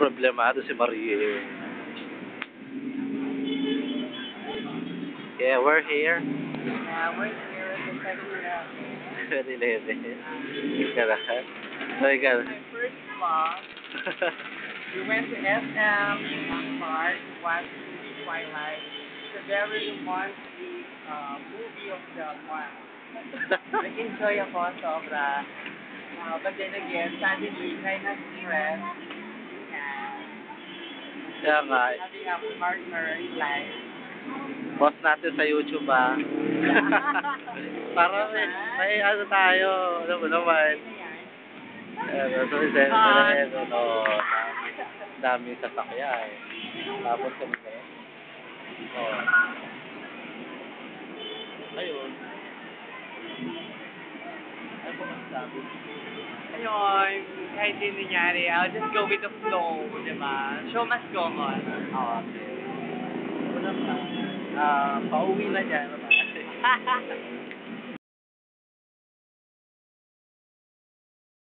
Problemado si Marie. Yeah, we're here. We're here at the 7-Eleven. 7-Eleven. Karahan. Ay, My first vlog, we went to SM, Park, watched movie Twilight. It's a very monthly movie of the month. Nag-enjoy ako sobra. But then again, suddenly, kind of stress. Kaya nga, Having a partner in life. post natin sa YouTube Para may ano tayo, alam mo naman. So, dami sasakyan. Tapos kami na rin. Ayun. Ano po masasabi? Ayun, kahit din nangyari, I'll just go with the flow, di ba? Show must go on. Okay. Una pa, pauwi na dyan.